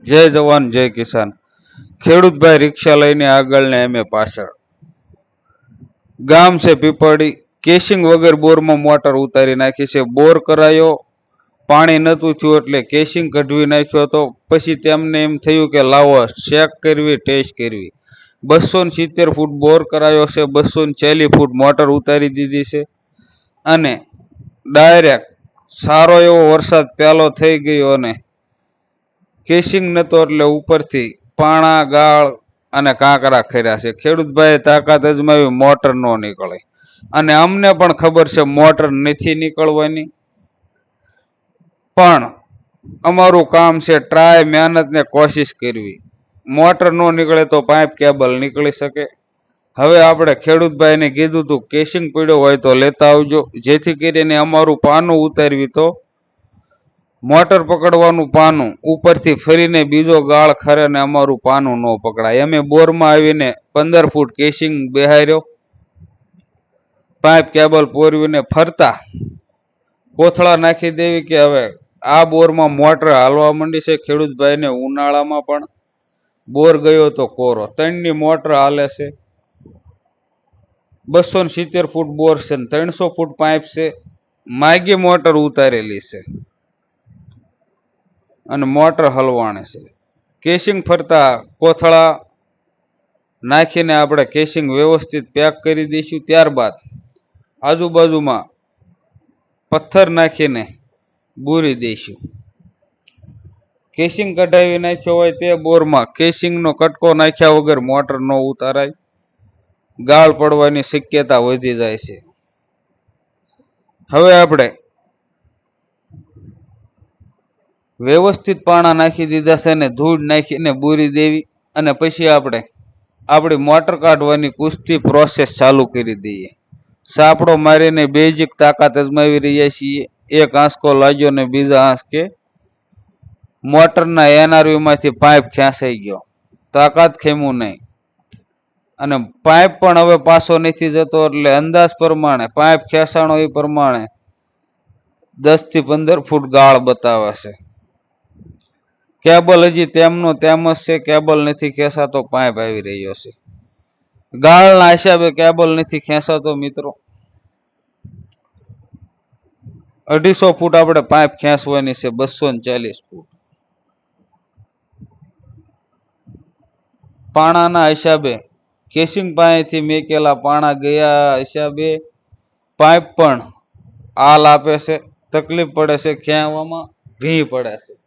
જય જવાન જય કિસાન। ખેડૂત ભાઈ રિક્ષા લઈને આગળ ને અમે પાછળ। ગામ છે પીપળી, કેસિંગ વગર બોરમાં મોટર ઉતારી નાખી છે। બોર કરાયો, પાણી નતું થયું એટલે કેસિંગ કઢવી નાખ્યો હતો। પછી તેમને એમ થયું કે લાવો ચેક કરવી, ટેસ્ટ કરવી। 270 ફૂટ બોર કરાયો છે, 240 ફૂટ મોટર ઉતારી દીધી છે અને ડાયરેક્ટ સારો એવો વરસાદ પહેલો થઈ ગયો અને કેસિંગ નતો એટલે ઉપરથી પાણા, ગાળ અને કાંકરા ખર્યા છે। ખેડૂતભાઈએ તાકાત અજમાવી, મોટર ન નીકળે અને અમને પણ ખબર છે મોટર નથી નીકળવાની, પણ અમારું કામ છે ટ્રાય, મહેનત ને કોશિશ કરવી। મોટર ન નીકળે તો પાઇપ કેબલ નીકળી શકે। હવે આપણે ખેડૂતભાઈને કીધું તું કેસિંગ પડ્યો હોય તો લેતા આવજો, જેથી કરીને અમારું પાનું ઉતારવી તો મોટર પકડવાનું પાનું ઉપરથી ફરીને બીજો ગાળ ખરે ને અમારું પાનું ન પકડાય। અમે બોરમાં આવીને 15 ફૂટ કેસિંગ બેહાર્યો, પાઇપ કેબલ પોરવીને ફરતા કોથળા નાખી દેવી કે હવે આ બોરમાં મોટર હાલવા માંડી છે। ખેડૂતભાઈને ઉનાળામાં પણ બોર ગયો તો કોરો, 3ની મોટર હાલે છે। 270 ફૂટ બોર છે, 300 ફૂટ પાઇપ છે, માગી મોટર ઉતારેલી છે અને મોટર હલવાણે છે। કેસિંગ ફરતા કોથળા નાખીને આપણે કેસિંગ વ્યવસ્થિત પેક કરી દઈશું। ત્યારબાદ આજુબાજુમાં પથ્થર નાખીને બૂરી દઈશું। કેસિંગ કઢાવી નાખ્યો હોય તે બોરમાં કેસિંગનો કટકો નાખ્યા વગર મોટર ન ઉતારાય, ગાળ પડવાની શક્યતા વધી જાય છે। હવે આપણે વ્યવસ્થિત પાણા નાખી દીધા છે ને ધૂળ નાખીને બૂરી દેવી અને પછી આપણે આપણી મોટર કાઢવાની કુસ્તી પ્રોસેસ ચાલુ કરી દઈએ। સાપડો મારીને બેઝિક તાકાત અજમાવી રહ્યા છીએ। એક આંસકો લાગ્યો ને બીજા આંસકે મોટરના એનઆરવી માંથી પાઇપ ખેંચાઈ ગયો, તાકાત ખેમું નહીં અને પાઇપ પણ હવે પાછો નથી જતો એટલે અંદાજ પ્રમાણે પાઇપ ખેંચાણો એ પ્રમાણે 10 થી 15 ફૂટ ગાળ બતાવે છે। કેબલ હજી તેમનો તેમ જ છે, કેબલ નથી ખેંચાતો, પાઇપ આવી રહ્યો છે। ગાળના હિસાબે કેબલ નથી ખેંચાતો મિત્રો। 250 ફૂટ આપણે પાઇપ ખેંચવાની છે, 240 ફૂટ। પાણાના હિસાબે કેસિંગ પાસેથી મેકેલા પાણા ગયા હિસાબે પાઇપ પણ હાલ આપે છે, તકલીફ પડે છે ખેંચવામાં, ભી પડે છે।